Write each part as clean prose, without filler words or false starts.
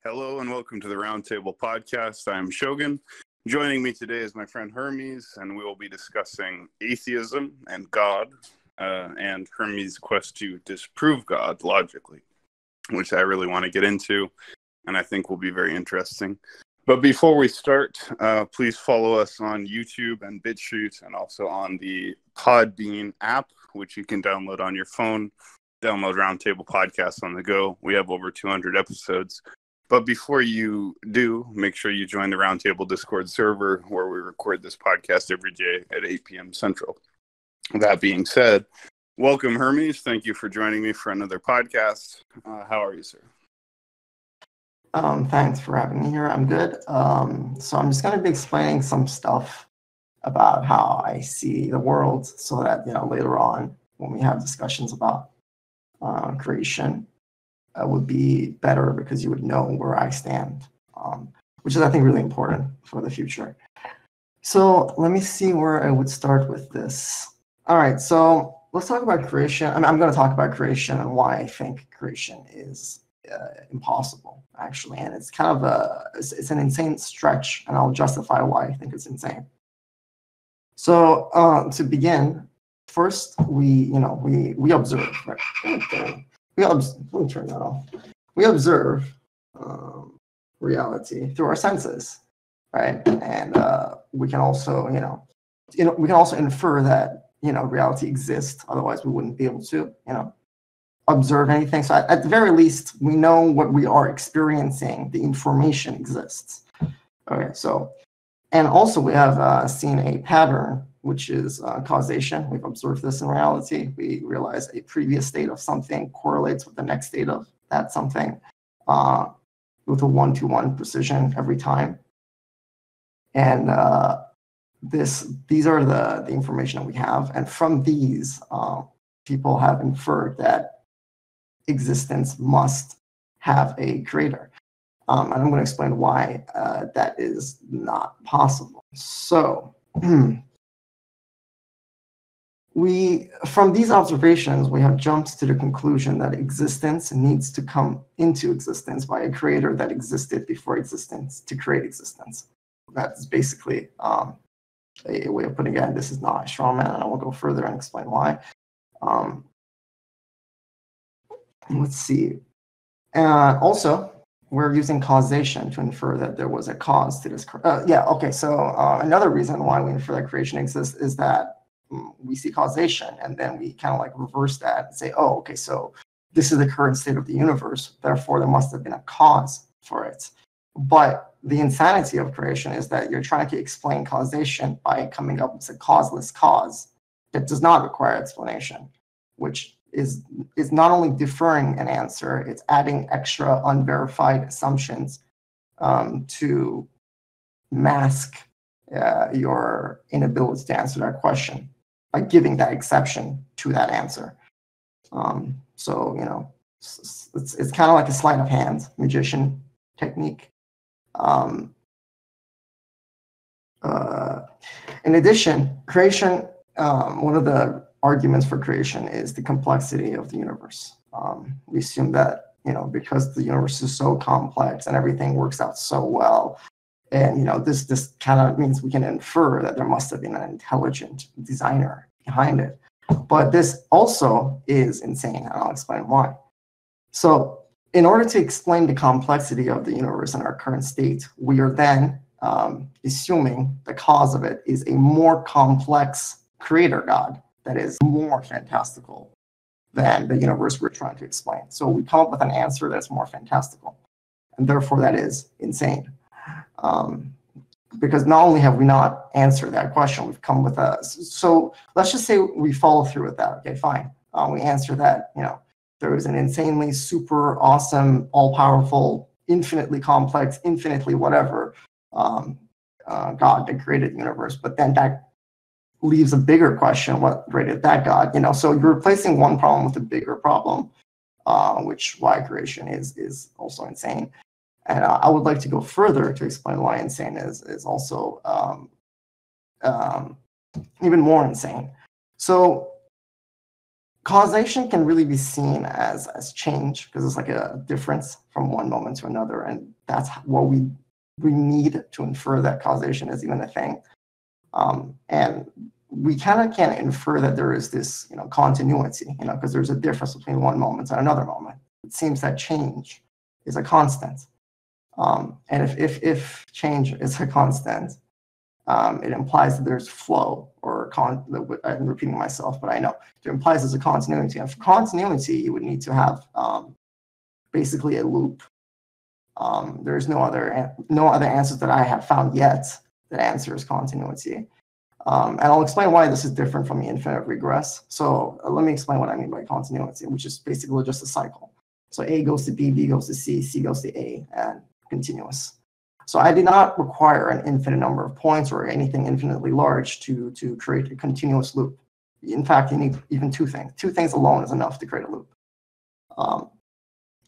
Hello and welcome to the Roundtable Podcast. I'm Shogun. Joining me today is my friend Hermes, and we will be discussing atheism and God, and Hermes' quest to disprove God logically, which I really want to get into, and I think will be very interesting. But before we start, please follow us on YouTube and BitChute, and also on the Podbean app, which you can download on your phone. Download Roundtable Podcast on the go. We have over 200 episodes. But before you do, make sure you join the Roundtable Discord server where we record this podcast every day at 8 p.m. Central. That being said, welcome, Hermes. Thank you for joining me for another podcast. How are you, sir? Thanks for having me here. I'm good. So I'm just going to be explaining some stuff about how I see the world so that, later on when we have discussions about creation, would be better because you would know where I stand, which is, I think, really important for the future. So let me see where I would start with this. All right, so let's talk about creation. I'm going to talk about creation and why I think creation is impossible, actually. And it's kind of it's an insane stretch, and I'll justify why I think it's insane. So to begin, first, we observe, right? Okay. Let me turn that off. We observe reality through our senses, right? And we can also, we can also infer that reality exists. Otherwise, we wouldn't be able to, observe anything. So at the very least, we know what we are experiencing. The information exists. Okay. So, and also we have seen a pattern, which is causation. We've observed this in reality. We realize a previous state of something correlates with the next state of that something with a 1-to-1 precision every time. And these are the information that we have. And from these, people have inferred that existence must have a creator. And I'm going to explain why that is not possible. So, from these observations, we have jumped to the conclusion that existence needs to come into existence by a creator that existed before existence to create existence. That's basically a way of putting it. And this is not a straw man, and I will go further and explain why. Let's see. Also, we're using causation to infer that there was a cause to this. So another reason why we infer that creation exists is that we see causation, and then we kind of like reverse that and say, oh, okay, so this is the current state of the universe, therefore there must have been a cause for it. But the insanity of creation is that you're trying to explain causation by coming up with a causeless cause that does not require explanation, which is not only deferring an answer, it's adding extra unverified assumptions to mask your inability to answer that question by giving that exception to that answer. So it's kind of like a sleight of hand magician technique. In addition, creation, one of the arguments for creation is the complexity of the universe. We assume that because the universe is so complex and everything works out so well, and this kind of means we can infer that there must have been an intelligent designer behind it. But this also is insane, and I'll explain why. So in order to explain the complexity of the universe in our current state, we are then assuming the cause of it is a more complex creator God that is more fantastical than the universe we're trying to explain. So we come up with an answer that's more fantastical, and therefore that is insane. Because not only have we not answered that question, we've come with so let's just say we follow through with that. Okay, fine. We answer that, there is an insanely super awesome, all-powerful, infinitely complex, infinitely whatever God that created the universe. But then that leaves a bigger question: what created that God? So you're replacing one problem with a bigger problem, which why creation is also insane. And I would like to go further to explain why insane is also even more insane. So causation can really be seen as change, because it's like a difference from one moment to another, and that's what we need to infer that causation is even a thing. And we kind of can't infer that there is this, continuity, because there's a difference between one moment and another moment. It seems that change is a constant. And if change is a constant, it implies that there's flow, or I'm repeating myself, but I know it implies there's a continuity. And for continuity, you would need to have basically a loop. There's no other answers that I have found yet that answers continuity. And I'll explain why this is different from the infinite regress. So let me explain what I mean by continuity, which is basically just a cycle. So A goes to B, B goes to C, C goes to A, and continuous. So I did not require an infinite number of points or anything infinitely large to create a continuous loop. In fact, you need even two things. Two things alone is enough to create a loop.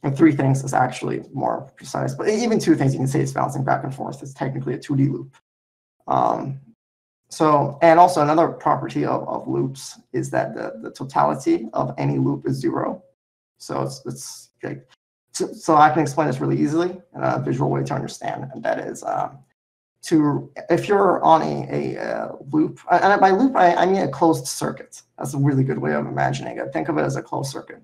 And three things is actually more precise. But even two things, you can say it's bouncing back and forth. It's technically a 2D loop. And also another property of loops is that the totality of any loop is 0. So it's okay. So I can explain this really easily in a visual way to understand, and that is if you're on a loop, and by loop I mean a closed circuit. That's a really good way of imagining it. Think of it as a closed circuit.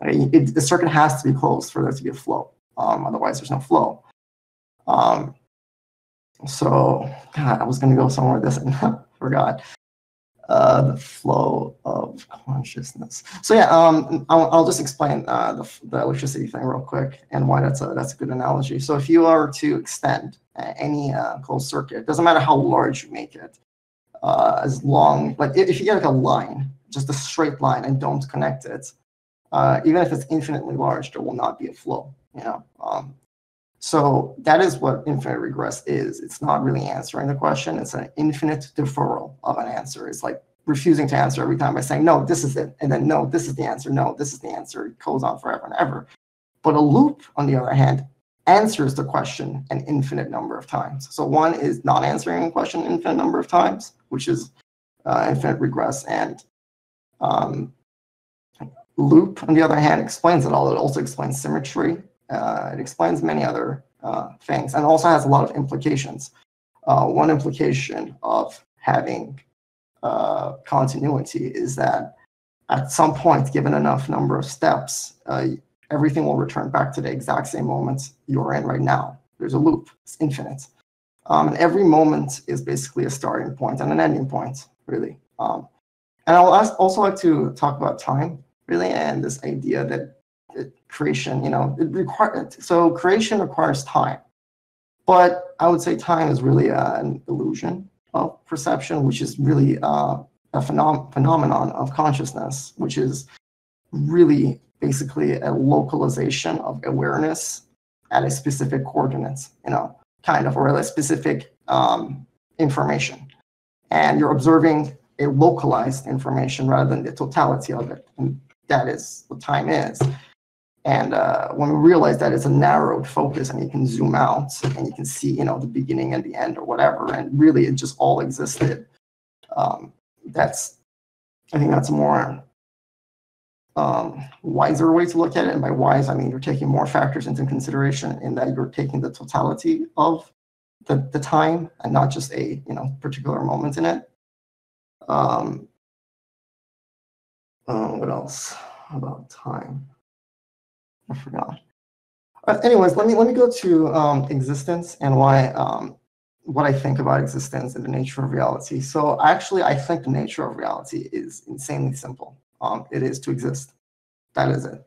The circuit has to be closed for there to be a flow. Otherwise, there's no flow. So, God, I was going to go somewhere with this and forgot. The flow of consciousness. So yeah, I'll just explain the electricity thing real quick and why that's a good analogy. So if you are to extend any closed circuit, doesn't matter how large you make it, as long, like if you get like a line, just a straight line, and don't connect it, even if it's infinitely large, there will not be a flow. So that is what infinite regress is. It's not really answering the question. It's an infinite deferral of an answer. It's like refusing to answer every time by saying, no, this is it. And then, no, this is the answer. No, this is the answer. It goes on forever and ever. But a loop, on the other hand, answers the question an infinite number of times. So one is not answering the question an infinite number of times, which is infinite regress. And loop, on the other hand, explains it all. It also explains symmetry. It explains many other things, and also has a lot of implications. One implication of having continuity is that at some point, given enough number of steps, everything will return back to the exact same moment you're in right now. There's a loop. It's infinite. And every moment is basically a starting point and an ending point, really. And I'll also like to talk about time, really, and this idea that creation, creation requires time, but I would say time is really an illusion of perception, which is really a phenomenon of consciousness, which is really basically a localization of awareness at a specific coordinates, or a specific information, and you're observing a localized information rather than the totality of it, and that is what time is. And when we realize that it's a narrowed focus and you can zoom out and you can see, the beginning and the end or whatever, and really it just all existed. I think that's a more wiser way to look at it. And by wise, I mean you're taking more factors into consideration in that you're taking the totality of the time and not just a, particular moment in it. What else about time? I forgot. Anyways, let me go to existence and why what I think about existence and the nature of reality. So actually, I think the nature of reality is insanely simple. It is to exist. That is it.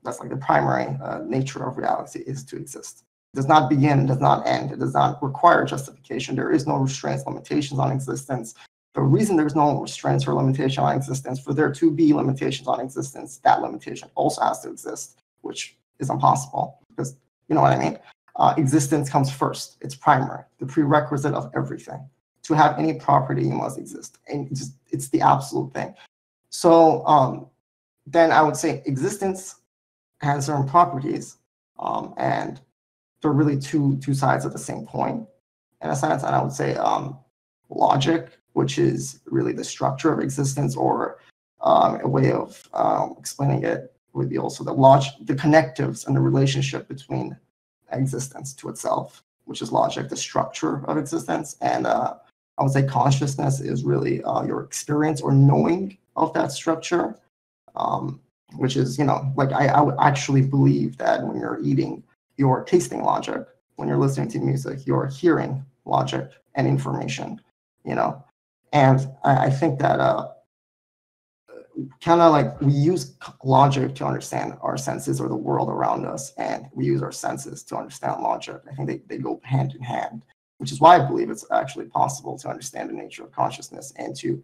That's like the primary nature of reality is to exist. It does not begin, does not end. It does not require justification. There is no restraints, limitations on existence. The reason there's no restraints or limitation on existence, for there to be limitations on existence, that limitation also has to exist, which is impossible because, you know what I mean? Existence comes first. It's primary, the prerequisite of everything. To have any property, you must exist. And it's the absolute thing. So then I would say existence has certain properties, and they're really two sides of the same coin in a sense. And I would say logic, which is really the structure of existence, or A way of explaining it would be also the connectives and the relationship between existence to itself, which is logic, the structure of existence. And I would say consciousness is really your experience or knowing of that structure, which is, like I would actually believe that when you're eating, you're tasting logic. When you're listening to music, you're hearing logic and information, And I think that kind of like we use logic to understand our senses or the world around us, and we use our senses to understand logic. I think they go hand in hand, which is why I believe it's actually possible to understand the nature of consciousness and to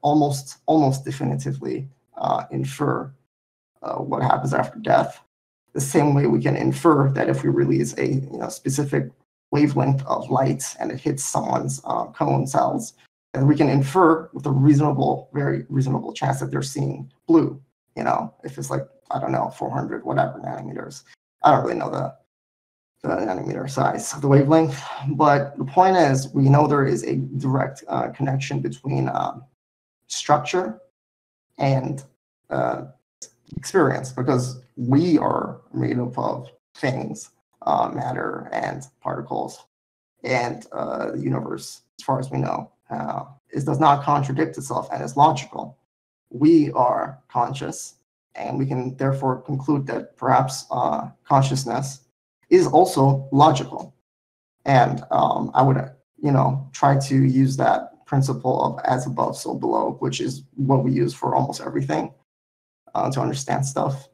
almost definitively infer what happens after death. The same way we can infer that if we release a specific wavelength of light and it hits someone's cone cells, and we can infer with a very reasonable chance that they're seeing blue, if it's like, I don't know, 400, whatever nanometers. I don't really know the nanometer size of the wavelength. But the point is, we know there is a direct connection between structure and experience, because we are made up of things, matter and particles, and the universe, as far as we know, it does not contradict itself and is logical. We are conscious, and we can therefore conclude that perhaps consciousness is also logical. And I would, try to use that principle of as above, so below, which is what we use for almost everything to understand stuff.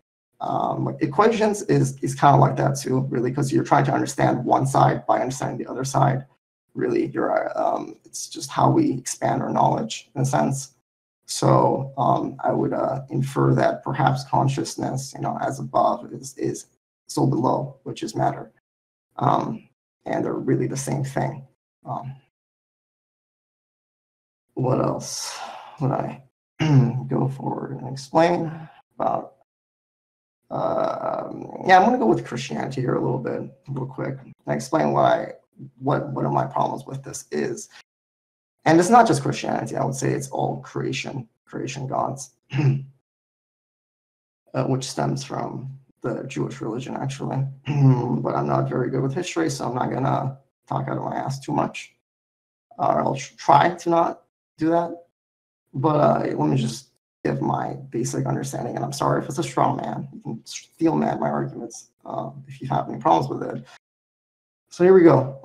Equations is kind of like that too, really, because you're trying to understand one side by understanding the other side. Really, it's just how we expand our knowledge in a sense. So I would infer that perhaps consciousness, as above is so below, which is matter, and they're really the same thing. What else would I go forward and explain about? I'm going to go with Christianity here real quick, and explain what one of my problems with this is. And it's not just Christianity. I would say it's all creation gods, which stems from the Jewish religion, actually. But I'm not very good with history, so I'm not going to talk out of my ass too much. I'll try to not do that. But let me just give my basic understanding. And I'm sorry if it's a straw man. You can steel man my arguments if you have any problems with it. So here we go.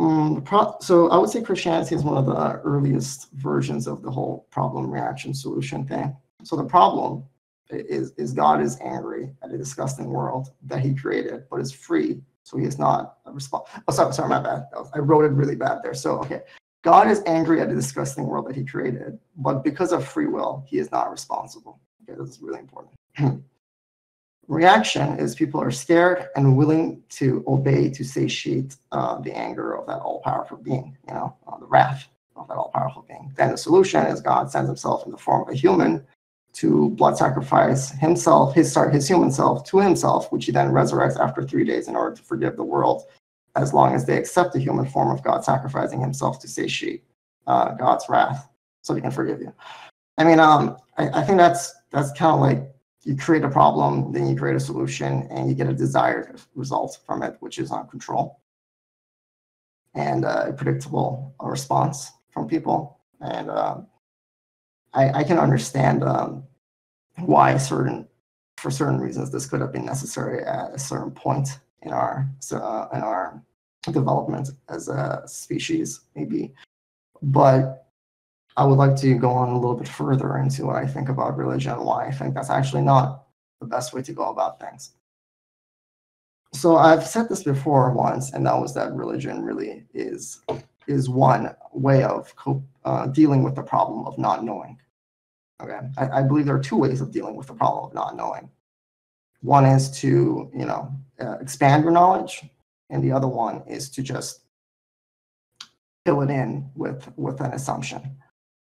So I would say Christianity is one of the earliest versions of the whole problem, reaction, solution thing. So the problem is God is angry at a disgusting world that he created, but is free. So he is not a response. Oh, sorry, my bad. I wrote it really bad there. So, okay. God is angry at a disgusting world that he created, but because of free will, he is not responsible. Okay, this is really important. Reaction is people are scared and willing to obey to satiate the anger of that all-powerful being, the wrath of that all-powerful being. Then the solution is God sends himself in the form of a human to blood sacrifice himself, his human self to himself, which he then resurrects after 3 days in order to forgive the world, as long as they accept the human form of God sacrificing himself to satiate God's wrath, so he can forgive you. I mean, I think that's kind of like you create a problem, then you create a solution, and you get a desired result from it, which is control and a predictable response from people. And I can understand why for certain reasons this could have been necessary at a certain point in our development as a species, maybe. But I would like to go on a little bit further into what I think about religion and why I think that's actually not the best way to go about things. So I've said this before once, and that was that religion really is one way of dealing with the problem of not knowing. Okay, I believe there are two ways of dealing with the problem of not knowing. One is to expand your knowledge, and the other one is to just fill it in with an assumption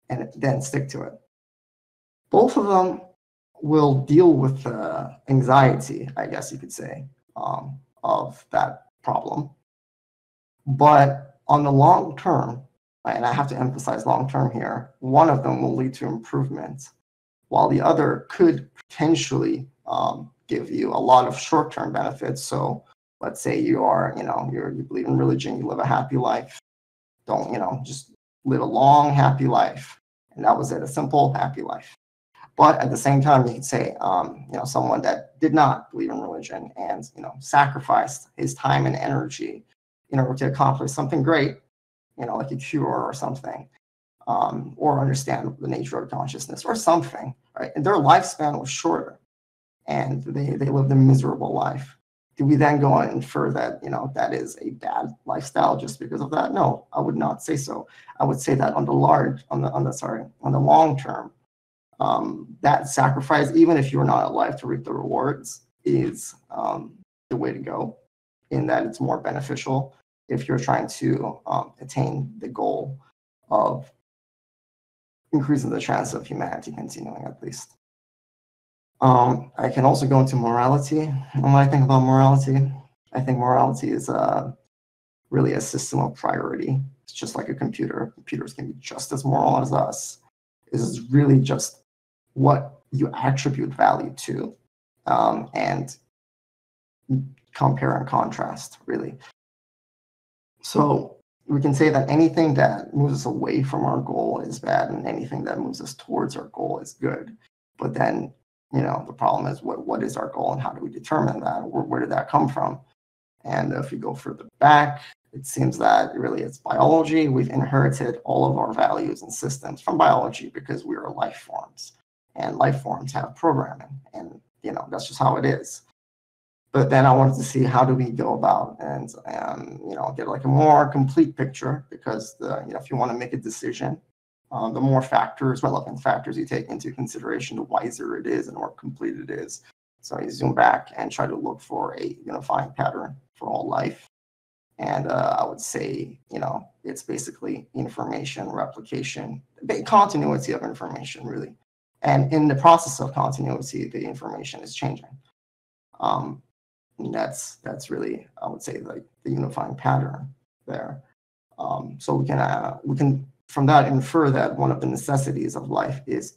and then stick to it. Both of them will deal with the anxiety, I guess you could say, of that problem. But on the long term, and I have to emphasize long term here, one of them will lead to improvement while the other could potentially give you a lot of short-term benefits. So let's say you are, you believe in religion, you live a happy life. Don't, just live a long, happy life. And that was it, a simple, happy life. But at the same time, you could say, someone that did not believe in religion and, sacrificed his time and energy in order to accomplish something great, like a cure or something, or understand the nature of consciousness or something, right? And their lifespan was shorter and they lived a miserable life. Do we then go and infer that, that is a bad lifestyle just because of that? No, I would not say so. I would say that on the long term, that sacrifice, even if you're not alive to reap the rewards, is the way to go, in that it's more beneficial if you're trying to attain the goal of increasing the chance of humanity continuing, at least. I can also go into morality. And what I think about morality, I think morality is really a system of priority. It's just like a computer. Computers can be just as moral as us. It's really just what you attribute value to, and compare and contrast, really. So we can say that anything that moves us away from our goal is bad, and anything that moves us towards our goal is good. But then, the problem is what is our goal and how do we determine that? Where did that come from? And if we go further back, it seems that really it's biology. We've inherited all of our values and systems from biology because we are life forms, and life forms have programming, and that's just how it is. But then I wanted to see how do we go about and get like a more complete picture, because if you want to make a decision, the more relevant factors you take into consideration, the wiser it is and the more complete it is. So you zoom back and try to look for a unifying pattern for all life. And I would say, it's basically information replication, continuity of information, really. And in the process of continuity, the information is changing. And that's really, I would say, like the unifying pattern there. So we can from that infer that one of the necessities of life is,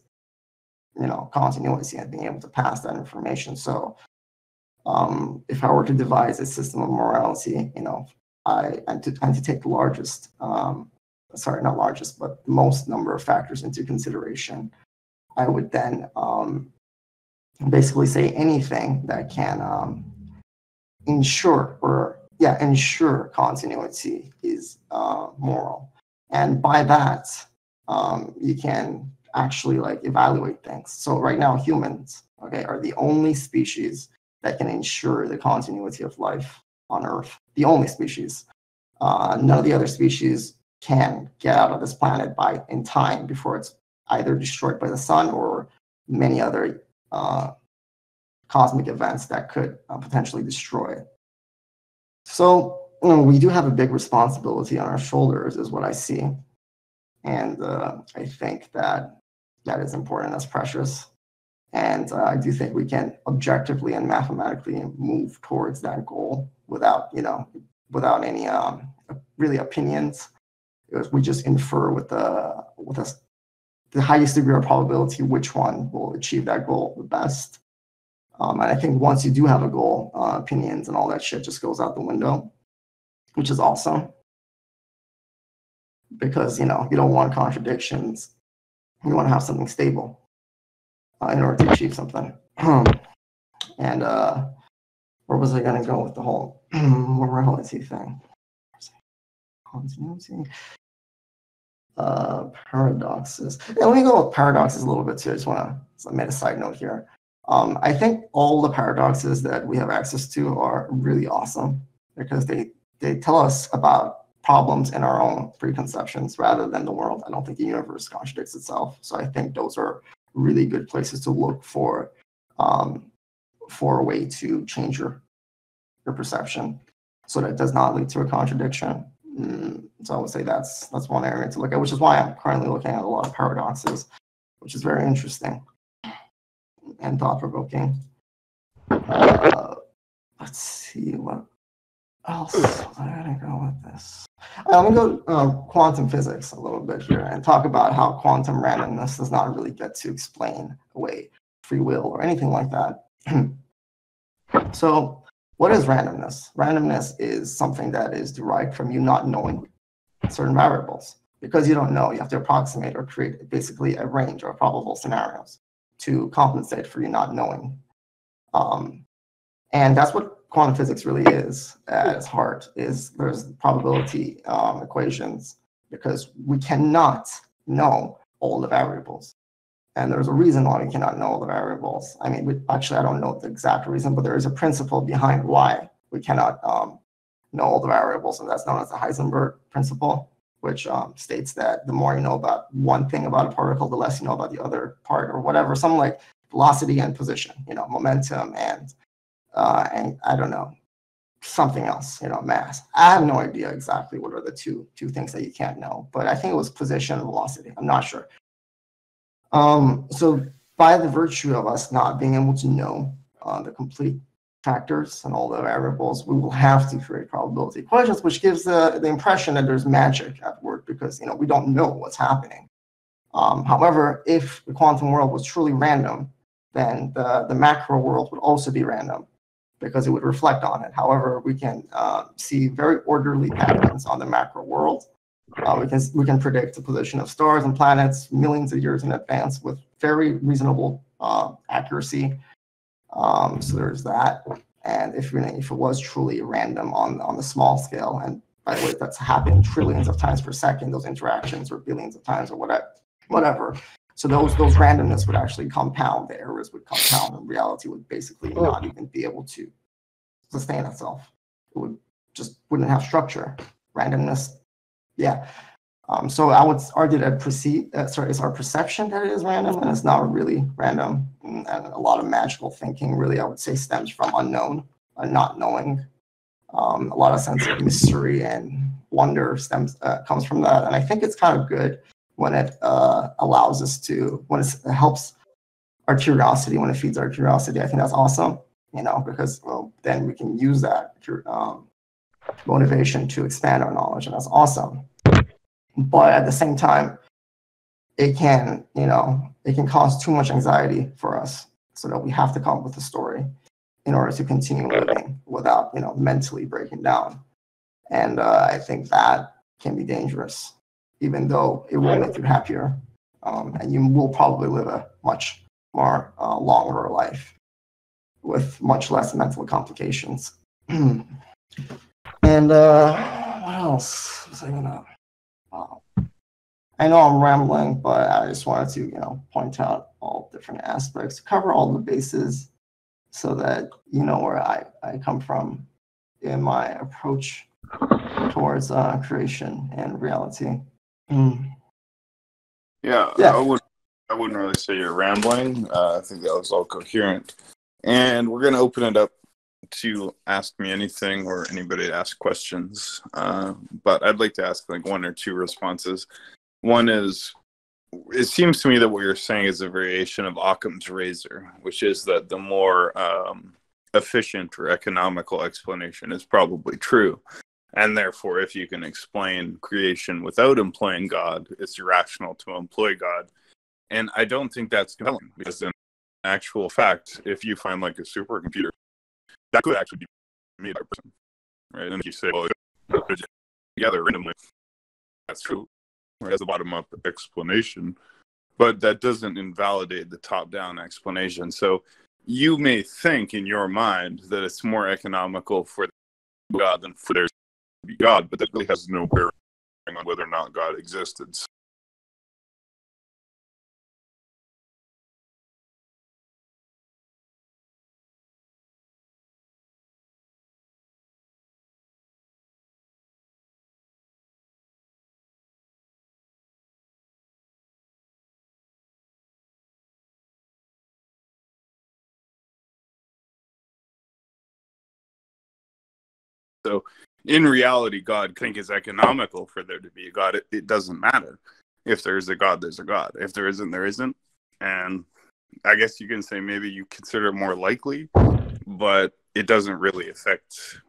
continuity and being able to pass that information. So if I were to devise a system of morality, and to take the largest, not largest, but the most number of factors into consideration, I would then basically say anything that can ensure continuity is moral. And by that, you can actually evaluate things. So right now, humans, are the only species that can ensure the continuity of life on Earth. The only species. None of the other species can get out of this planet in time before it's either destroyed by the sun or many other cosmic events that could potentially destroy it. So we do have a big responsibility on our shoulders, is what I see. And I think that is important, that's precious. And I do think we can objectively and mathematically move towards that goal without any really opinions. We just infer with the highest degree of probability which one will achieve that goal the best. And I think once you do have a goal, opinions and all that shit just goes out the window, which is awesome. Because, you don't want contradictions. You want to have something stable in order to achieve something. And where was I going to go with the whole morality thing? Continuity. Paradoxes. Yeah, let me go with paradoxes a little bit too. I just want to make a side note here. I think all the paradoxes that we have access to are really awesome because they tell us about problems in our own preconceptions rather than the world. I don't think the universe contradicts itself. So I think those are really good places to look for a way to change your perception so that it does not lead to a contradiction. So I would say that's one area to look at, which is why I'm currently looking at a lot of paradoxes, which is very interesting and thought-provoking. Let's see what else? I gotta go with this. Let me go quantum physics a little bit here and talk about how quantum randomness does not really get to explain away free will or anything like that. So, what is randomness? Randomness is something that is derived from you not knowing certain variables. Because you don't know, you have to approximate or create basically a range of probable scenarios to compensate for you not knowing. And that's what quantum physics really is at its heart, is there's probability equations, because we cannot know all the variables. And there's a reason why we cannot know all the variables. I mean, actually, I don't know the exact reason, but there is a principle behind why we cannot know all the variables, and that's known as the Heisenberg principle, which states that the more you know about one thing about a particle, the less you know about the other part, or whatever, something like velocity and position, momentum and I don't know, something else, mass. I have no idea exactly what are the two things that you can't know, but I think it was position and velocity. I'm not sure. So by the virtue of us not being able to know the complete factors and all the variables, we will have to create probability equations, which gives the impression that there's magic at work, because we don't know what's happening. However, if the quantum world was truly random, then the macro world would also be random, because it would reflect on it. However, we can see very orderly patterns on the macro world. We can predict the position of stars and planets millions of years in advance with very reasonable accuracy. So there's that. And if it was truly random on the small scale, and by the way, that's happening trillions of times per second, those interactions, or billions of times, or whatever. So those randomness would actually compound. The errors would compound, and reality would basically not even be able to sustain itself. It wouldn't have structure. Randomness, yeah. So I would argue that it's our perception that it is random, and it's not really random. And a lot of magical thinking, really, I would say, stems from unknown and not knowing. A lot of sense of mystery and wonder comes from that, and I think it's kind of good when it allows us to, when it helps our curiosity, when it feeds our curiosity. I think that's awesome, because then we can use that motivation to expand our knowledge, and that's awesome. But at the same time, it can cause too much anxiety for us, so that we have to come up with a story in order to continue living without, mentally breaking down. And I think that can be dangerous, even though it will make you happier, and you will probably live a much more longer life with much less mental complications. And what else was I gonna? I know I'm rambling, but I just wanted to, point out all different aspects, cover all the bases, so that you know where I come from in my approach towards creation and reality. Yeah. I wouldn't really say you're rambling. I think that was all coherent. And we're going to open it up to ask me anything, or anybody to ask questions. But I'd like to ask like one or two responses. One is, it seems to me that what you're saying is a variation of Occam's razor, which is that the more efficient or economical explanation is probably true. And therefore, if you can explain creation without employing God, it's irrational to employ God. And I don't think that's compelling, because in actual fact, if you find like a supercomputer, that could actually be made by a person, right? And if you say, well, it's together randomly, that's true. Right? As a bottom-up explanation, but that doesn't invalidate the top-down explanation. So you may think in your mind that it's more economical for God than for there to be God, but that really has no bearing on whether or not God existed. So in reality, God think is economical for there to be a God. It doesn't matter. If there's a God, there's a God. If there isn't, there isn't. And I guess you can say maybe you consider it more likely, but it doesn't really affect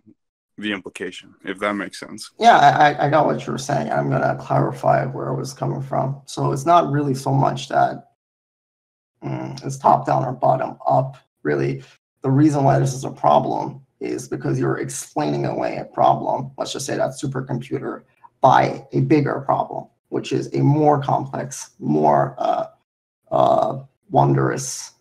the implication, if that makes sense. Yeah, I got what you were saying. I'm going to clarify where I was coming from. So it's not really so much that it's top down or bottom up. Really, the reason why this is a problem is because you're explaining away a problem, let's just say that supercomputer, by a bigger problem, which is a more complex, more wondrous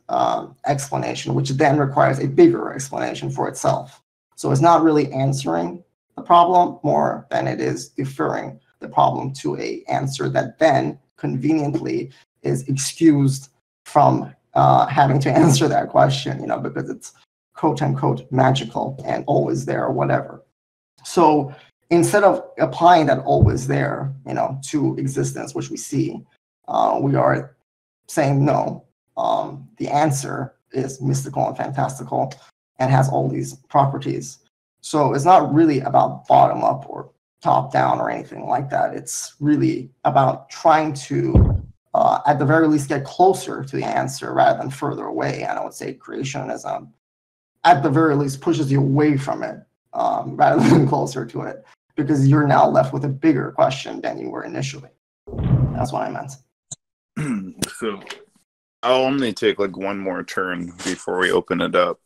explanation, which then requires a bigger explanation for itself. So it's not really answering the problem more than it is deferring the problem to a answer that then conveniently is excused from having to answer that question, because it's quote unquote magical and always there or whatever. So instead of applying that always there, to existence, which we see, we are saying no. The answer is mystical and fantastical and has all these properties. So it's not really about bottom up or top down or anything like that. It's really about trying to, at the very least, get closer to the answer rather than further away. And I would say creationism, at the very least, pushes you away from it rather than closer to it, because you're now left with a bigger question than you were initially. That's what I meant. So I'll only take like one more turn before we open it up.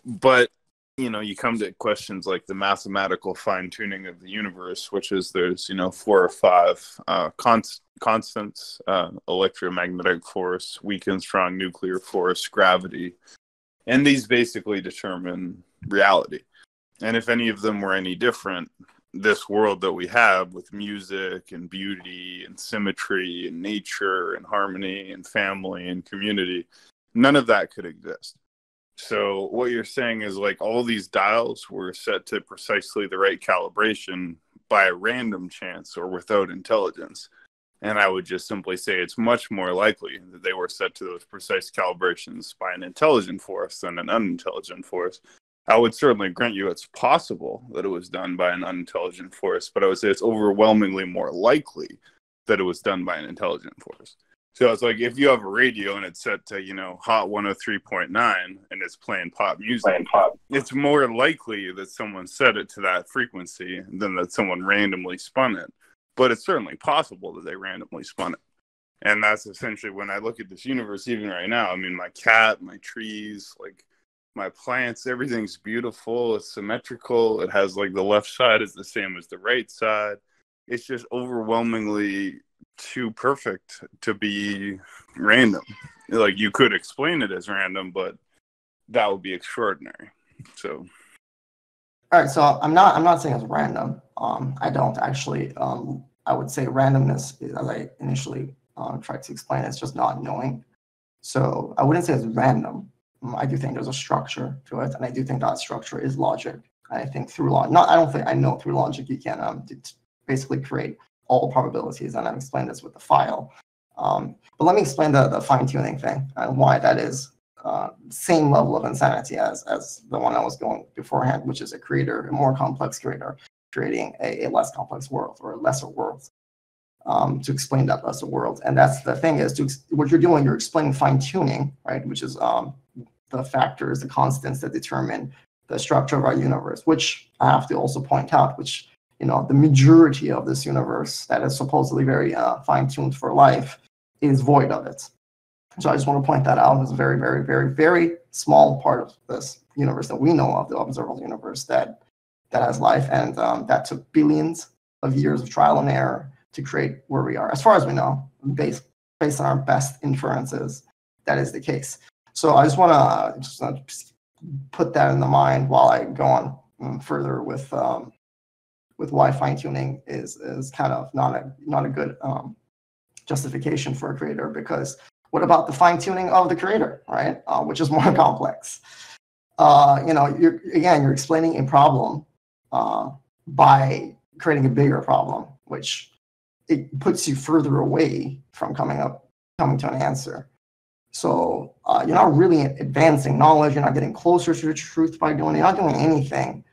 But, you come to questions like the mathematical fine-tuning of the universe, which is there's, 4 or 5 constants, electromagnetic force, weak and strong nuclear force, gravity. And these basically determine reality. And if any of them were any different, this world that we have with music and beauty and symmetry and nature and harmony and family and community, none of that could exist. So what you're saying is like all these dials were set to precisely the right calibration by a random chance or without intelligence. And I would just simply say it's much more likely that they were set to those precise calibrations by an intelligent force than an unintelligent force. I would certainly grant you it's possible that it was done by an unintelligent force, but I would say it's overwhelmingly more likely that it was done by an intelligent force. So it's like if you have a radio and it's set to, Hot 103.9 and it's playing pop music, it's more likely that someone set it to that frequency than that someone randomly spun it. But it's certainly possible that they randomly spun it. And that's essentially when I look at this universe, even right now, I mean, my cat, my trees, like my plants, everything's beautiful. It's symmetrical. It has like the left side is the same as the right side. It's just overwhelmingly too perfect to be random. Like you could explain it as random, but that would be extraordinary. So. All right, so I'm not saying it's random. I don't actually. I would say randomness, as I initially tried to explain, it's just not knowing. So I wouldn't say it's random. I do think there's a structure to it, and I do think that structure is logic. I think through logic, I know through logic you can basically create all probabilities, and I've explained this with the file. But let me explain the fine-tuning thing and why that is same level of insanity as the one I was going beforehand, which is a more complex creator, creating a less complex world or a lesser world to explain that lesser world. And that's the thing is, what you're doing, you're explaining fine-tuning, right, which is the factors, the constants that determine the structure of our universe, which I have to also point out, which, the majority of this universe that is supposedly very fine-tuned for life is void of it. So I just want to point that out. It's a very, very, very, very small part of this universe that we know of, the observable universe that has life, and that took billions of years of trial and error to create where we are. As far as we know, based on our best inferences, that is the case. So I just want to put that in the mind while I go on further with why fine-tuning is kind of not a good justification for a creator, because what about the fine-tuning of the creator, right? Which is more complex. You're explaining a problem by creating a bigger problem, which it puts you further away from coming to an answer. So you're not really advancing knowledge. You're not getting closer to the truth by doing it. You're not doing anything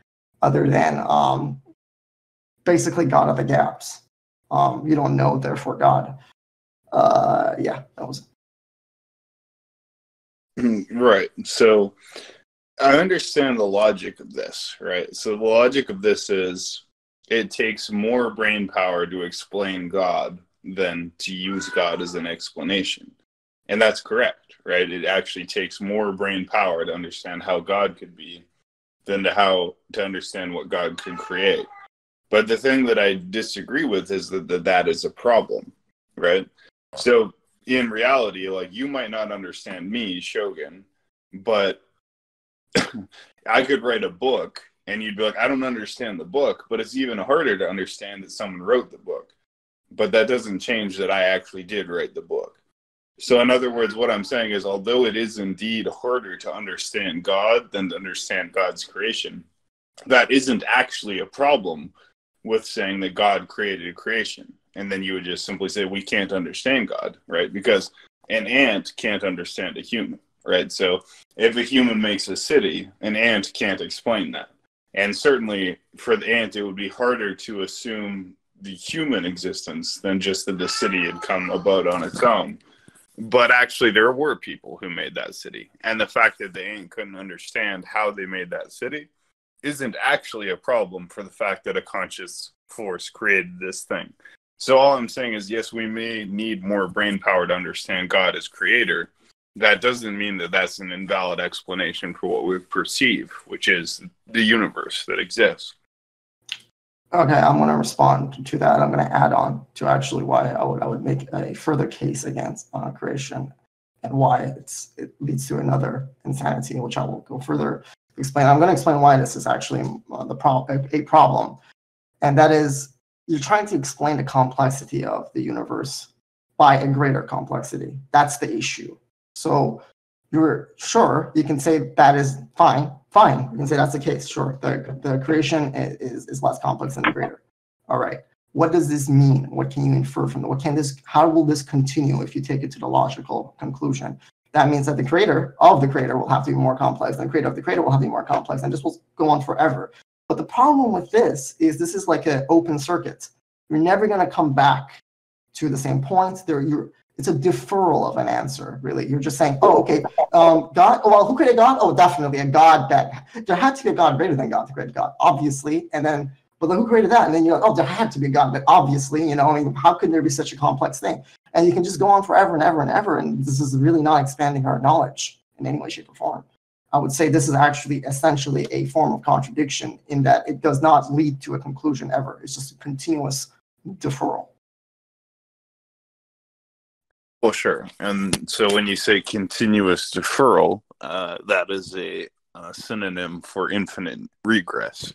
other than basically God of the gaps. You don't know, therefore God. That was right. So I understand the logic of this, right? So the logic of this is it takes more brain power to explain God than to use God as an explanation. And that's correct, right? It actually takes more brain power to understand how God could be than to understand what God could create. But the thing that I disagree with is that is a problem, right? So in reality, like, you might not understand me, Shogun, but I could write a book and you'd be like, I don't understand the book, but it's even harder to understand that someone wrote the book. But that doesn't change that I actually did write the book. So in other words, what I'm saying is, although it is indeed harder to understand God than to understand God's creation, that isn't actually a problem with saying that God created a creation. And then you would just simply say, we can't understand God, right? Because an ant can't understand a human, right? So if a human makes a city, an ant can't explain that. And certainly for the ant, it would be harder to assume the human existence than just that the city had come about on its own. But actually, there were people who made that city. And the fact that the ant couldn't understand how they made that city isn't actually a problem for the fact that a conscious force created this thing. So all I'm saying is, yes, we may need more brain power to understand God as creator. That doesn't mean that that's an invalid explanation for what we perceive, which is the universe that exists. Okay, I'm going to respond to that. I'm going to add on to actually why I would make a further case against creation and why it leads to another insanity, which I will go further explain. I'm going to explain why this is actually a problem, and that is, you're trying to explain the complexity of the universe by a greater complexity. That's the issue. So you're sure you can say that is fine. You can say that's the case. Sure, the creation is less complex than the greater. All right. What does this mean? What can you infer from it? How will this continue if you take it to the logical conclusion? That means that the creator of the creator will have to be more complex, and the creator of the creator will have to be more complex, and this will go on forever. But the problem with this is like an open circuit. You're never going to come back to the same point. It's a deferral of an answer, really. You're just saying, oh, okay, God, well, who created God? Oh, definitely a God there had to be a God greater than God to create God, obviously. And then, but then who created that? And then you're like, oh, there had to be a God, but obviously, I mean, how could there be such a complex thing? And you can just go on forever and ever and ever, and this is really not expanding our knowledge in any way, shape, or form. I would say this is actually essentially a form of contradiction in that it does not lead to a conclusion ever. It's just a continuous deferral. Well, sure. And so when you say continuous deferral, that is a synonym for infinite regress.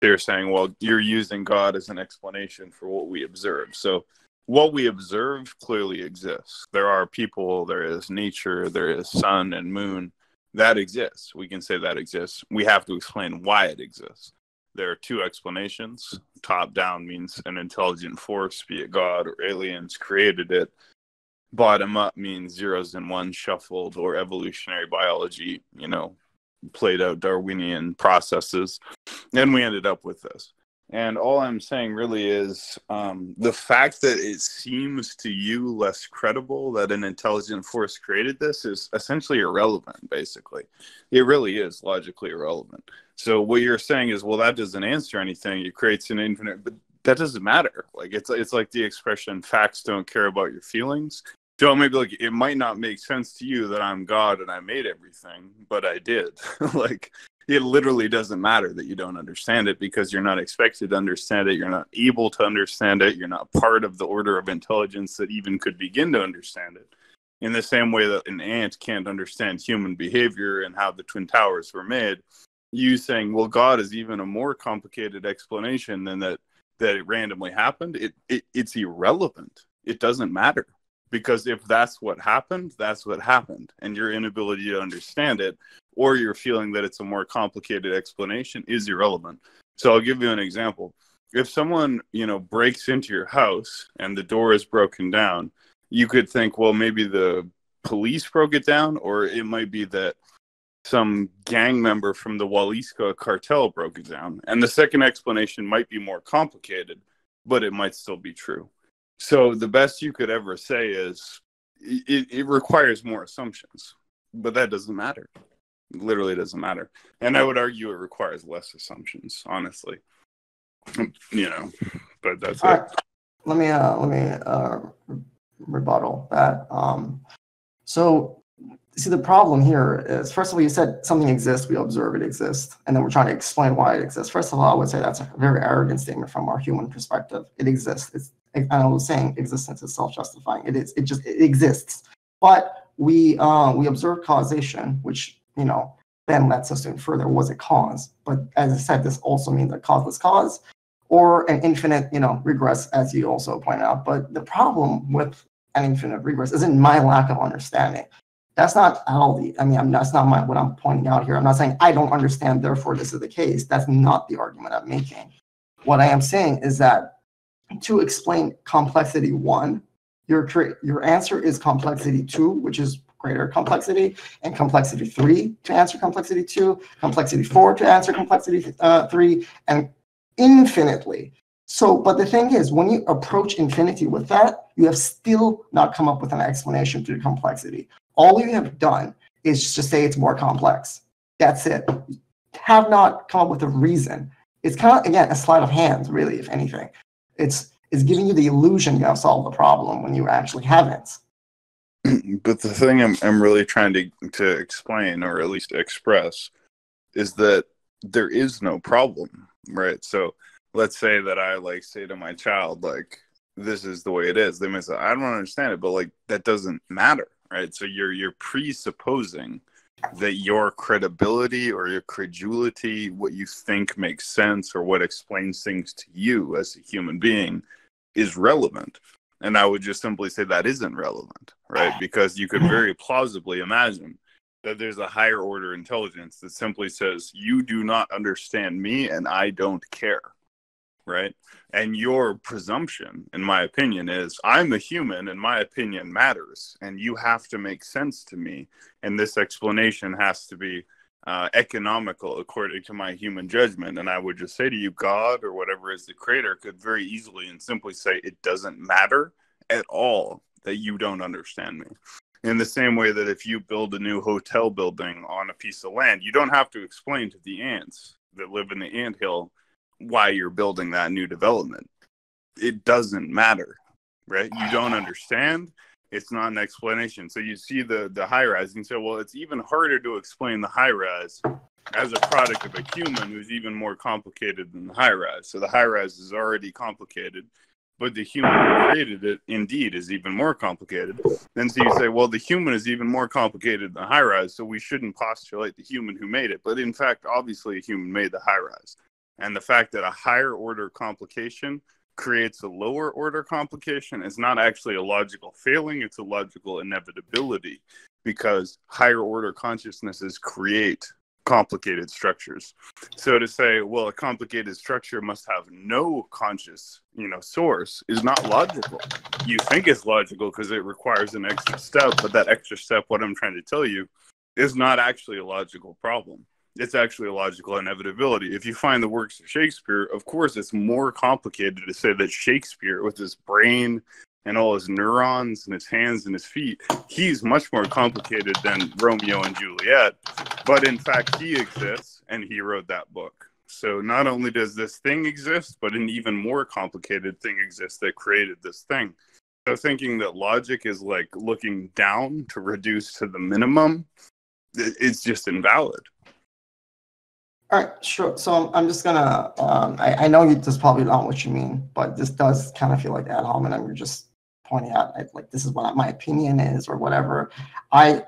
They're saying, well, you're using God as an explanation for what we observe. So what we observe clearly exists. There are people, there is nature, there is sun and moon. That exists. We can say that exists. We have to explain why it exists. There are two explanations. Top down means an intelligent force, be it God or aliens, created it. Bottom up means zeros and ones shuffled, or evolutionary biology, played out Darwinian processes. And we ended up with this. And all I'm saying really is the fact that it seems to you less credible that an intelligent force created this is essentially irrelevant, basically. It really is logically irrelevant. So what you're saying is, well, that doesn't answer anything. It creates an infinite, but that doesn't matter. Like, it's like the expression, facts don't care about your feelings. So maybe, like, it might not make sense to you that I'm God and I made everything, but I did. Like, it literally doesn't matter that you don't understand it, because you're not expected to understand it. You're not able to understand it. You're not part of the order of intelligence that even could begin to understand it. In the same way that an ant can't understand human behavior and how the Twin Towers were made, you saying, well, God is even a more complicated explanation than that it randomly happened. It's irrelevant. It doesn't matter. Because if that's what happened, that's what happened. And your inability to understand it, or your feeling that it's a more complicated explanation, is irrelevant. So I'll give you an example. If someone, breaks into your house and the door is broken down, you could think, well, maybe the police broke it down, or it might be that some gang member from the Waleska cartel broke it down. And the second explanation might be more complicated, but it might still be true. So the best you could ever say is it requires more assumptions, but that doesn't matter. literally doesn't matter. And I would argue it requires less assumptions, honestly. You know, but that's All it. right. Let me rebuttal that. So see, the problem here is, first of all, you said something exists, we observe it exists, and then we're trying to explain why it exists. First of all, I would say that's a very arrogant statement from our human perspective. It exists. And I was saying existence is self-justifying. It is. It exists. But we observe causation, which, then lets us to infer there was a cause. But as I said, this also means a causeless cause or an infinite, regress, as you also point out. But the problem with an infinite regress isn't my lack of understanding. That's not at all that's not what I'm pointing out here. I'm not saying I don't understand, therefore this is the case. That's not the argument I'm making. What I am saying is that to explain complexity 1, your answer is complexity 2, which is greater complexity, and complexity 3 to answer complexity 2, complexity 4 to answer complexity 3, and infinitely. So, but the thing is, when you approach infinity with that, you have still not come up with an explanation to the complexity. All you have done is just say it's more complex. That's it. You have not come up with a reason. It's kind of, again, a sleight of hand, really, if anything. It's giving you the illusion you have solved the problem when you actually haven't. But the thing I'm really trying to explain, or at least express, is that there is no problem, right? So let's say that I say to my child, this is the way it is. They may say, I don't understand it, but that doesn't matter, right? So you're presupposing that your credibility or your credulity, what you think makes sense or what explains things to you as a human being, is relevant. And I would just simply say that isn't relevant, right? Because you could very plausibly imagine that there's a higher order intelligence that simply says, you do not understand me and I don't care, right? And your presumption, in my opinion, is I'm a human and my opinion matters and you have to make sense to me. And this explanation has to be economical according to my human judgment. And I would just say to you, God or whatever is the creator could very easily and simply say, it doesn't matter at all that you don't understand me. In the same way that if you build a new hotel building on a piece of land, you don't have to explain to the ants that live in the anthill why you're building that new development. It doesn't matter, right? You don't understand. It's not an explanation. So you see the high rise and say, well, it's even harder to explain the high rise as a product of a human who's even more complicated than the high rise. So the high rise is already complicated, but the human who created it indeed is even more complicated. Then so you say, well, the human is even more complicated than the high rise, so we shouldn't postulate the human who made it. But in fact, obviously a human made the high rise. And the fact that a higher order complication creates a lower order complication is not actually a logical failing, it's a logical inevitability, because higher order consciousnesses create complicated structures. So to say, well, a complicated structure must have no conscious, source is not logical. You think it's logical because it requires an extra step, but that extra step, what I'm trying to tell you, is not actually a logical problem. It's actually a logical inevitability. If you find the works of Shakespeare, of course, it's more complicated to say that Shakespeare, with his brain and all his neurons and his hands and his feet, he's much more complicated than Romeo and Juliet. But in fact, he exists and he wrote that book. So not only does this thing exist, but an even more complicated thing exists that created this thing. So thinking that logic is looking down to reduce to the minimum, it's just invalid. All right, sure. So I'm just gonna. I know this is probably not what you mean, but this does kind of feel like ad hominem. You're just pointing out this is what my opinion is or whatever. I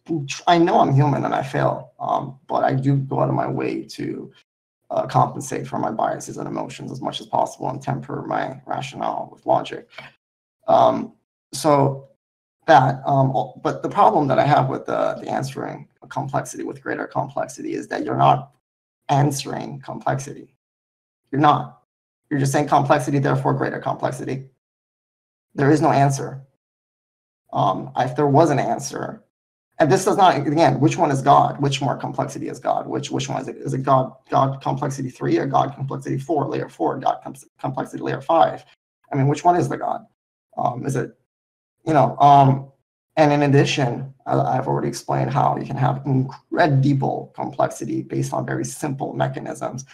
know I'm human and I fail, but I do go out of my way to compensate for my biases and emotions as much as possible and temper my rationale with logic. So that, but the problem that I have with the answering complexity with greater complexity is that you're not answering complexity. You're not. You're just saying complexity, therefore greater complexity. There is no answer. If there was an answer, and this does not, again, which one is God? Which more complexity is God? Which one is it? Is it God complexity 3 or God complexity 4, layer 4, God complexity layer 5? I mean, which one is the God? Is it, And in addition, I've already explained how you can have incredible complexity based on very simple mechanisms.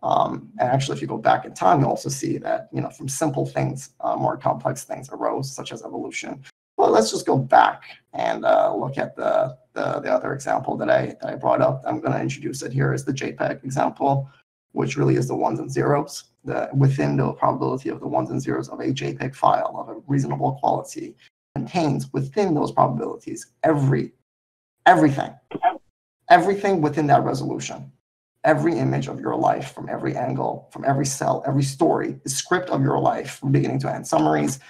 And actually, if you go back in time, you'll also see that, from simple things, more complex things arose, such as evolution. Well, let's just go back and look at the other example that I brought up. I'm going to introduce it here as the JPEG example, which really is the ones and zeros. Within the probability of the ones and zeros of a JPEG file of a reasonable quality contains within those probabilities everything within that resolution. Every image of your life from every angle, from every cell, every story, the script of your life from beginning to end, summaries,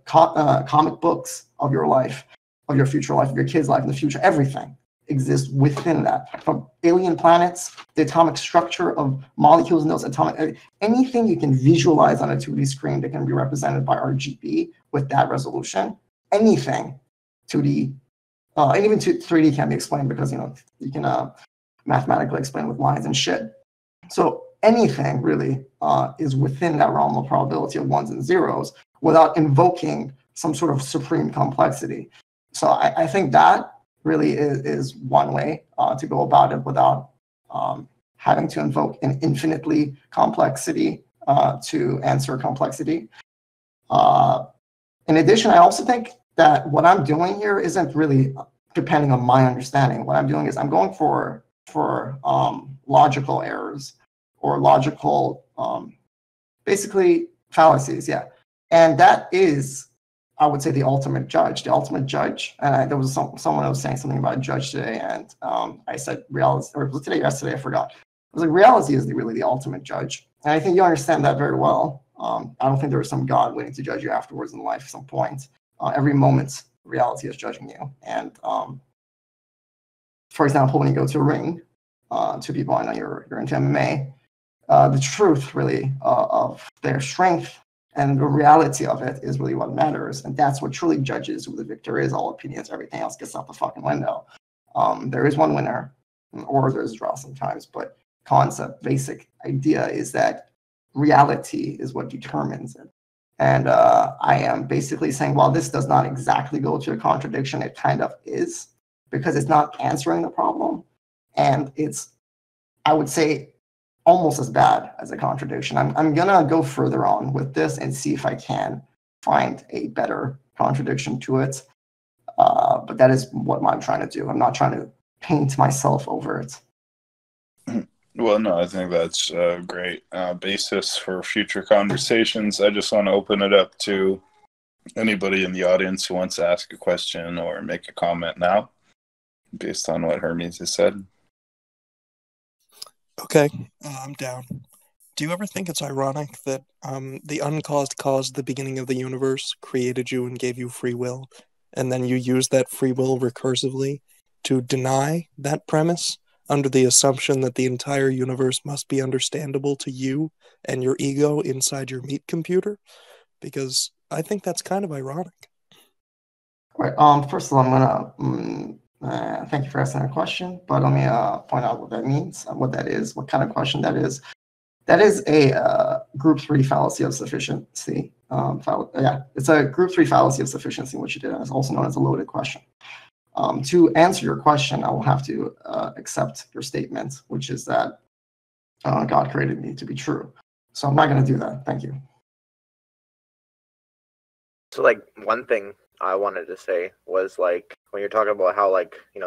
comic books of your life, of your future life, of your kids' life in the future, everything exists within that. From alien planets, the atomic structure of molecules in those atomic, anything you can visualize on a 2D screen that can be represented by RGB with that resolution, anything 2D, and even 3D can be explained because, you can mathematically explain with lines and shit. So anything really is within that realm of probability of ones and zeros without invoking some sort of supreme complexity. So I think that really is one way to go about it without having to invoke an infinitely complexity to answer complexity. In addition, I also think that what I'm doing here isn't really depending on my understanding. What I'm doing is I'm going for logical errors or logical, basically fallacies, yeah. And that is, I would say, the ultimate judge. The ultimate judge, and there was someone that was saying something about a judge today, and I said reality, or was it today, yesterday, I forgot. I was like, reality is really the ultimate judge. And I think you understand that very well. I don't think there is some God waiting to judge you afterwards in life at some point. Every moment, reality is judging you. And for example, when you go to a ring, two people, I know you're into MMA, the truth really of their strength and the reality of it is really what matters. And that's what truly judges who the victor is. All opinions, everything else gets out the fucking window. There is one winner, or there's a draw sometimes, but concept, basic idea is that reality is what determines it. And I am basically saying, while this does not exactly go to a contradiction, it kind of is, because it's not answering the problem. And it's, I would say, almost as bad as a contradiction. I'm going to go further on with this and see if I can find a better contradiction to it. But that is what I'm trying to do. I'm not trying to paint myself over it. Well, no, I think that's a great basis for future conversations. I just want to open it up to anybody in the audience who wants to ask a question or make a comment now, based on what Hermes has said. Okay, I'm down. Do you ever think it's ironic that the uncaused cause, the beginning of the universe, created you and gave you free will, and then you use that free will recursively to deny that premise under the assumption that the entire universe must be understandable to you and your ego inside your meat computer? Because I think that's kind of ironic. Right. First of all, I'm gonna thank you for asking that question, but let me point out what that means, what that is, what kind of question that is. That is a group 3 fallacy of sufficiency. It's a group 3 fallacy of sufficiency, which you did. It's also known as a loaded question. To answer your question, I will have to accept your statement, which is that God created me to be true. So I'm not going to do that. Thank you. So, one thing I wanted to say was, when you're talking about how,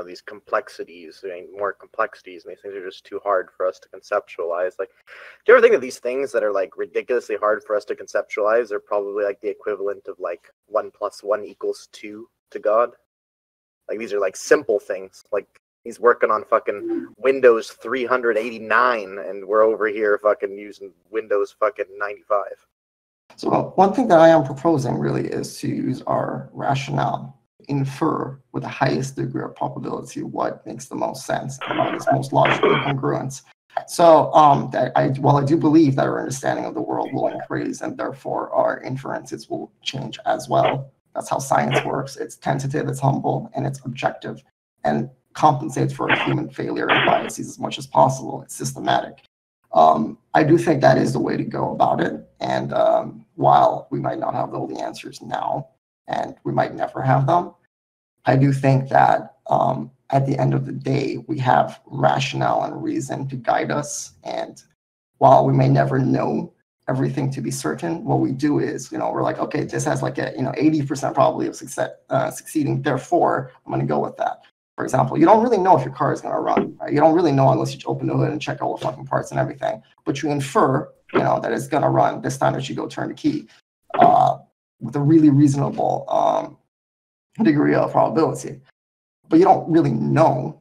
these complexities, more complexities, and these things are just too hard for us to conceptualize. Do you ever think that these things that are, ridiculously hard for us to conceptualize are probably, the equivalent of, 1 + 1 = 2 to God? These are, simple things. He's working on fucking Windows 389, and we're over here fucking using Windows fucking 95. So one thing that I am proposing really is to use our rationale, infer with the highest degree of probability what makes the most sense and what is most logically congruent. So while I do believe that our understanding of the world will increase and therefore our inferences will change as well. That's how science works. It's tentative, it's humble, and it's objective, and compensates for human failure and biases as much as possible. It's systematic. I do think that is the way to go about it. And while we might not have all the answers now, and we might never have them, I do think that at the end of the day, we have rationale and reason to guide us. And while we may never know everything to be certain, what we do is, we're like, okay, this has like a 80% probability of succeeding. Therefore, I'm going to go with that. For example, you don't really know if your car is going to run. Right? You don't really know unless you open the hood and check all the fucking parts and everything. But you infer, that it's going to run this time that you go turn the key with a really reasonable degree of probability. But you don't really know.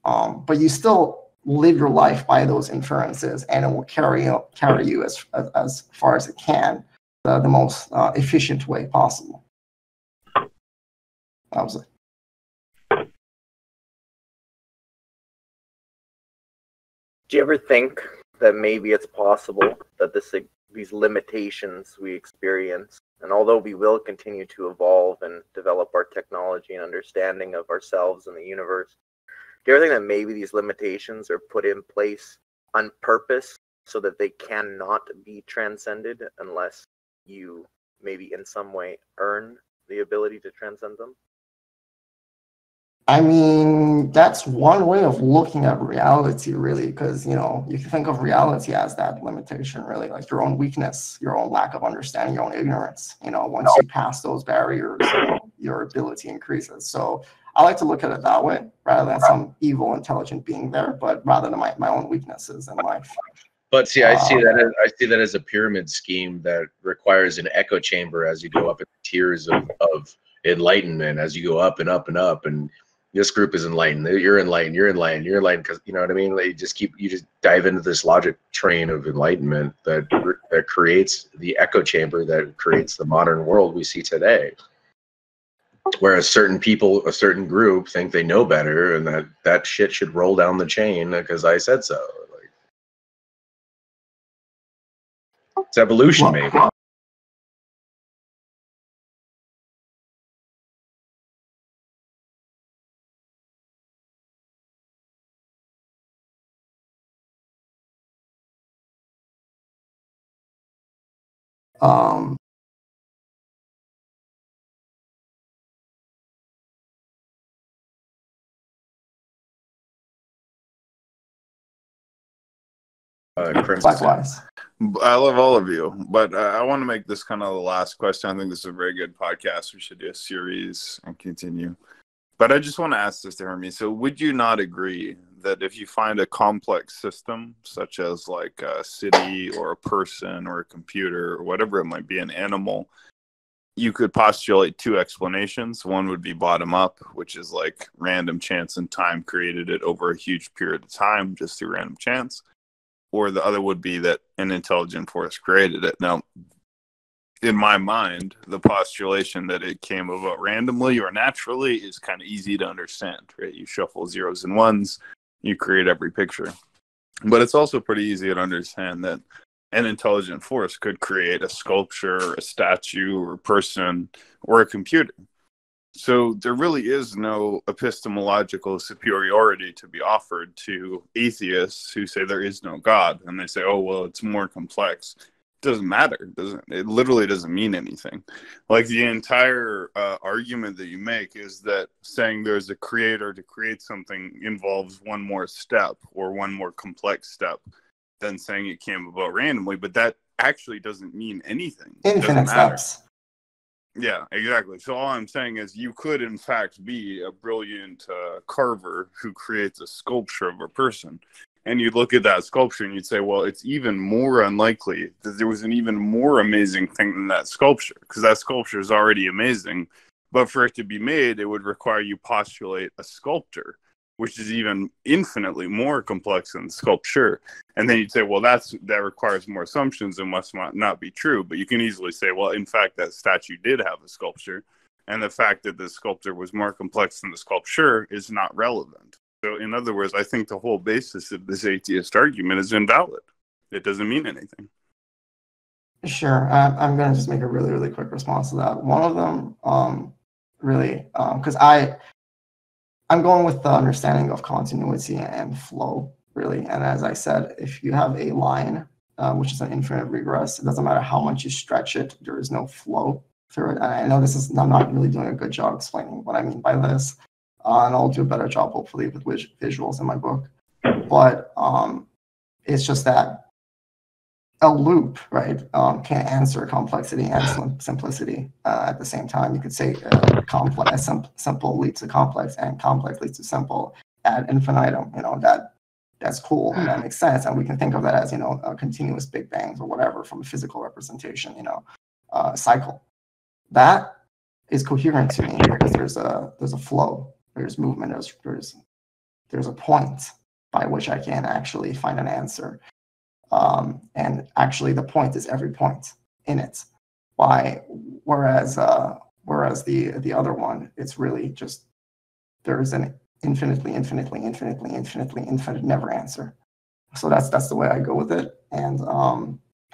But you still live your life by those inferences, and it will carry you as far as it can, the most efficient way possible. That was it. Do you ever think that maybe it's possible that these limitations we experience, and although we will continue to evolve and develop our technology and understanding of ourselves and the universe, do you ever think that maybe these limitations are put in place on purpose so that they cannot be transcended unless you maybe in some way earn the ability to transcend them? I mean, that's one way of looking at reality, really, because, you can think of reality as that limitation, really, like your own weakness, your own lack of understanding, your own ignorance. Once you pass those barriers, your ability increases. So I like to look at it that way, rather than some evil, intelligent being there, but rather than my own weaknesses in life. But see, I see that as a pyramid scheme that requires an echo chamber as you go up in tiers of enlightenment, as you go up and up and up, and this group is enlightened, you're enlightened, because you know what I mean. You just dive into this logic train of enlightenment that creates the echo chamber that creates the modern world we see today. Whereas certain people, a certain group, think they know better, and that shit should roll down the chain because I said so. Like, it's evolution, maybe. Likewise. I love all of you, but I want to make this kind of the last question. I think this is a very good podcast. We should do a series and continue. But I just want to ask this to Hermes. So would you not agree that if you find a complex system, such as like a city or a person or a computer or whatever it might be, an animal, you could postulate two explanations? One would be bottom up, which is like random chance and time created it over a huge period of time just through random chance. Or the other would be that an intelligent force created it. Now, in my mind, the postulation that it came about randomly or naturally is kind of easy to understand, right? You shuffle zeros and ones, you create every picture. But it's also pretty easy to understand that an intelligent force could create a sculpture, a statue, or a person, or a computer. So there really is no epistemological superiority to be offered to atheists who say there is no God. And they say, oh, well, it's more complex. It doesn't matter. It literally doesn't mean anything. Like the entire argument that you make is that saying there's a creator to create something involves one more step or one more complex step than saying it came about randomly. But that actually doesn't mean anything. Infinite steps. Yeah, exactly. So all I'm saying is you could, in fact, be a brilliant carver who creates a sculpture of a person. And you'd look at that sculpture and you'd say, well, it's even more unlikely that there was an even more amazing thing than that sculpture, because that sculpture is already amazing. But for it to be made, it would require you postulate a sculptor, which is even infinitely more complex than sculpture. And then you'd say, well, that requires more assumptions and must not be true. But you can easily say, well, in fact, that statue did have a sculpture. And the fact that the sculptor was more complex than the sculpture is not relevant. So in other words, I think the whole basis of this atheist argument is invalid. It doesn't mean anything. Sure. I'm going to just make a really, really quick response to that. One of them, really, because I'm going with the understanding of continuity and flow, really. And as I said, if you have a line, which is an infinite regress, it doesn't matter how much you stretch it, there is no flow. through it. And I know I'm not really doing a good job explaining what I mean by this, and I'll do a better job hopefully with visuals in my book. But it's just that a loop, right, can answer complexity and simplicity at the same time. You could say simple leads to complex, and complex leads to simple ad infinitum. That's cool, and that makes sense. And we can think of that as a continuous Big Bangs or whatever from a physical representation, cycle. That is coherent to me because there's a flow, there's movement, there's a point by which I can actually find an answer. And actually the point is every point in it. Whereas the other one, it's really just there's an infinite never answer. So that's the way I go with it. And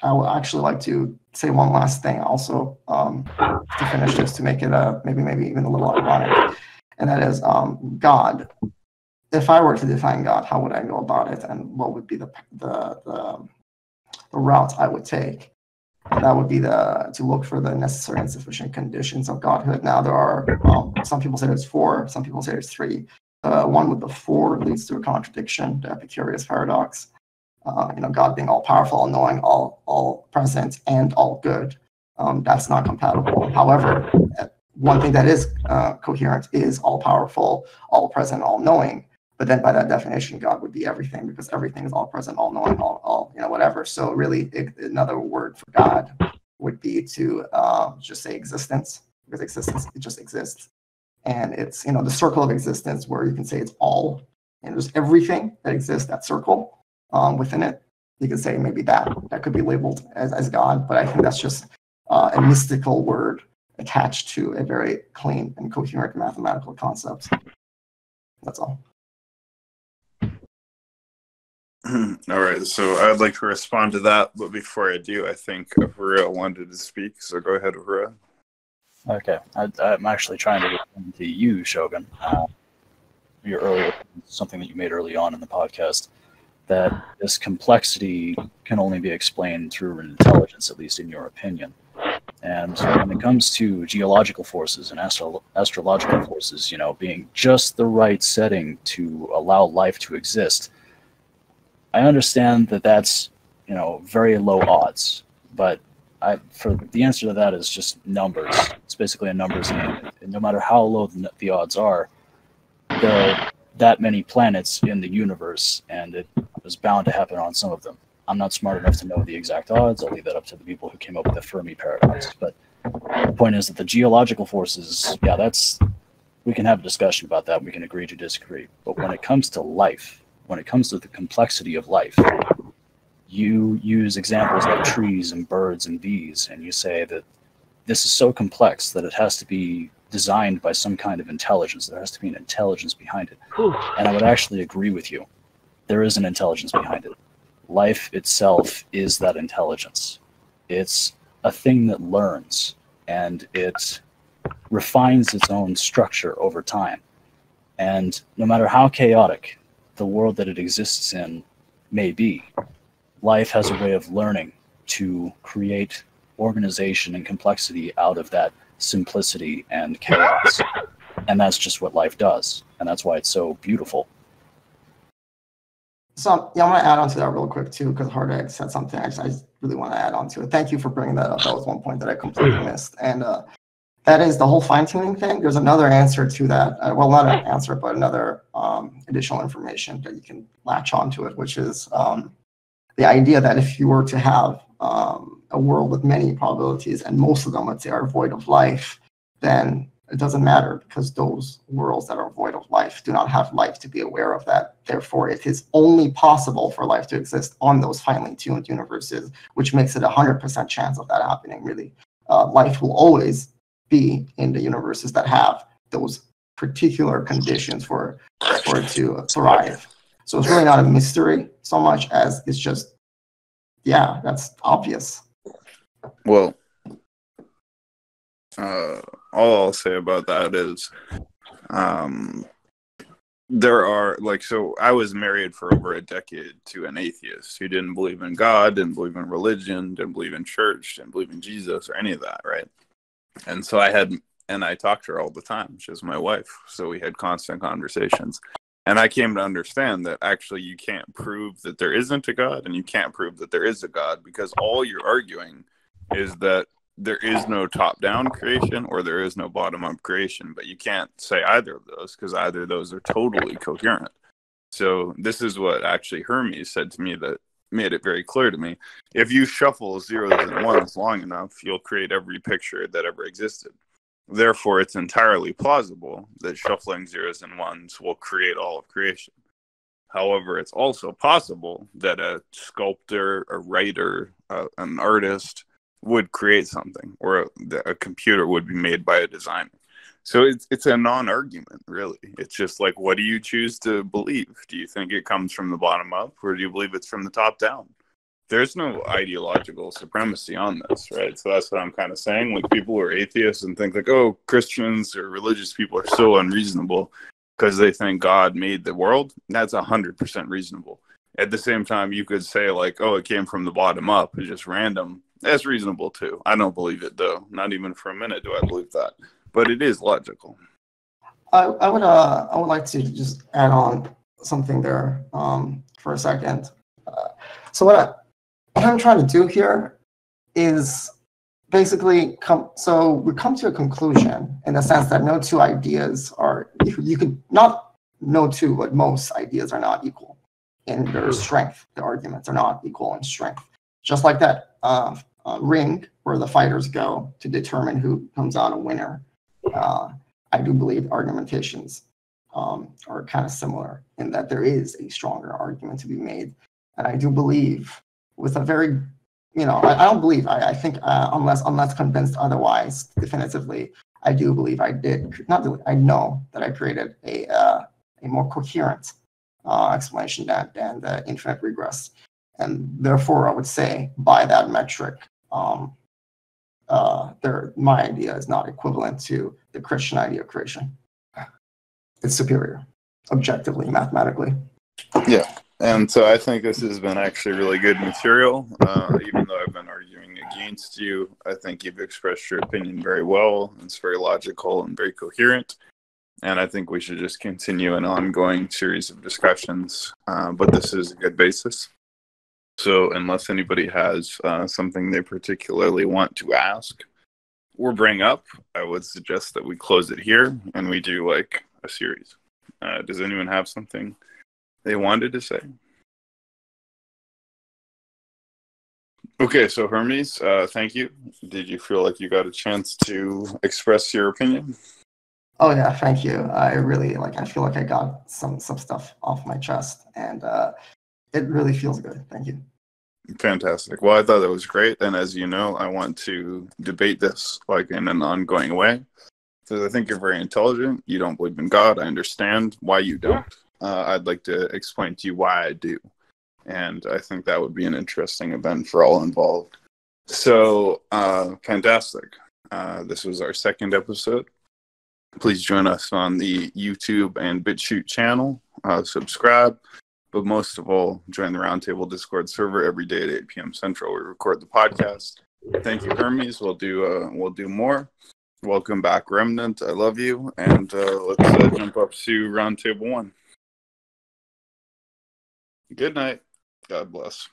I would actually like to say one last thing also to finish this, to make it maybe even a little ironic, and that is God. If I were to define God, how would I go about it, and what would be the route I would take? And that would be to look for the necessary and sufficient conditions of Godhood. Now there are some people say there's 4, some people say there's 3. One with the 4 leads to a contradiction, the Epicurus paradox. God being all powerful, all knowing, all present, and all good. That's not compatible. However, one thing that is coherent is all powerful, all present, all knowing. But then by that definition, God would be everything, because everything is all present, all knowing, all whatever. So really, another word for God would be to just say existence, because existence, it just exists. And it's, the circle of existence, where you can say it's all, and there's everything that exists, that circle within it. You could say maybe that could be labeled as God, but I think that's just a mystical word attached to a very clean and coherent mathematical concept. That's all. All right, so I'd like to respond to that, but before I do, I think Avura wanted to speak, so go ahead, Avura. Okay, I'm actually trying to respond to you, Shogun. Your earlier, something that you made early on in the podcast, that this complexity can only be explained through an intelligence, at least in your opinion. And when it comes to geological forces and astrological forces, being just the right setting to allow life to exist, I understand that that's, very low odds, but for the answer to that is just numbers. It's basically a numbers game. And no matter how low the odds are, there are that many planets in the universe, and it is bound to happen on some of them. I'm not smart enough to know the exact odds. I'll leave that up to the people who came up with the Fermi paradox. But the point is that the geological forces, we can have a discussion about that. We can agree to disagree. But when it comes to life, when it comes to the complexity of life, you use examples like trees and birds and bees, and you say that this is so complex that it has to be designed by some kind of intelligence. There has to be an intelligence behind it. And I would actually agree with you. There is an intelligence behind it. Life itself is that intelligence. It's a thing that learns, and it refines its own structure over time. And no matter how chaotic the world that it exists in may be, life has a way of learning to create organization and complexity out of that simplicity and chaos. And that's just what life does. And that's why it's so beautiful. So yeah, I'm going to add on to that real quick too, because Hardegg said something I just really want to add on to it. Thank you for bringing that up. That was one point that I completely missed. And that is the whole fine-tuning thing. There's another answer to that. Well, not an answer, but another additional information that you can latch onto it, which is the idea that if you were to have a world with many probabilities, and most of them, let's say, are void of life, then it doesn't matter, because those worlds that are void of life do not have life to be aware of that. Therefore, it is only possible for life to exist on those finely tuned universes, which makes it 100% chance of that happening, really. Life will always be in the universes that have those particular conditions for it to thrive. So it's really not a mystery so much as it's just, yeah, that's obvious. Well, all I'll say about that is there are, so I was married for over a decade to an atheist who didn't believe in God, didn't believe in religion, didn't believe in church, didn't believe in Jesus or any of that, right? And so I talked to her all the time. She was my wife. So we had constant conversations. And I came to understand that actually you can't prove that there isn't a God and you can't prove that there is a God, because all you're arguing is that there is no top-down creation or there is no bottom-up creation. But you can't say either of those, because either of those are totally coherent. So this is what actually Hermes said to me that made it very clear to me. If you shuffle zeros and ones long enough, you'll create every picture that ever existed. Therefore, it's entirely plausible that shuffling zeros and ones will create all of creation. However, it's also possible that a sculptor, a writer, an artist would create something, or a computer would be made by a designer. So it's a non-argument, really. It's just like, what do you choose to believe? Do you think it comes from the bottom up, or do you believe it's from the top down? There's no ideological supremacy on this, right? So that's what I'm kind of saying. Like, people who are atheists and think like, oh, Christians or religious people are so unreasonable because they think God made the world. That's 100% reasonable. At the same time, you could say like, oh, it came from the bottom up. It's just random. That's reasonable too. I don't believe it though. Not even for a minute do I believe that. But it is logical. I would like to just add on something there for a second. So what I'm trying to do here is basically we come to a conclusion in the sense that no two ideas are, you could not no two, but most ideas are not equal in their strength. The arguments are not equal in strength. Just like that ring where the fighters go to determine who comes out a winner. I do believe argumentations are kind of similar in that there is a stronger argument to be made. And I do believe with a very, I don't believe, I think unless convinced otherwise definitively, I do believe I know that I created a more coherent explanation than the infinite regress. And therefore, I would say by that metric, my idea is not equivalent to the Christian idea of creation. It's superior, objectively, mathematically. Yeah. And so I think this has been actually really good material. Even though I've been arguing against you, I think you've expressed your opinion very well. It's very logical and very coherent. And I think we should just continue an ongoing series of discussions. But this is a good basis. So unless anybody has something they particularly want to ask or bring up, I would suggest that we close it here and we do like a series. Does anyone have something they wanted to say? Okay, so Hermes, thank you. Did you feel like you got a chance to express your opinion? Oh yeah, thank you. I feel like I got some stuff off my chest, and it really feels good. Thank you. Fantastic. Well, I thought that was great. And as you know, I want to debate this like in an ongoing way, because I think you're very intelligent. You don't believe in God. I understand why you don't. I'd like to explain to you why I do. And I think that would be an interesting event for all involved. So, fantastic. This was our second episode. Please join us on the YouTube and BitChute channel. Subscribe. But most of all, join the Roundtable Discord server every day at 8 p.m. Central. We record the podcast. Thank you, Hermes. We'll do more. Welcome back, Remnant. I love you. And let's jump up to Roundtable 1. Good night. God bless.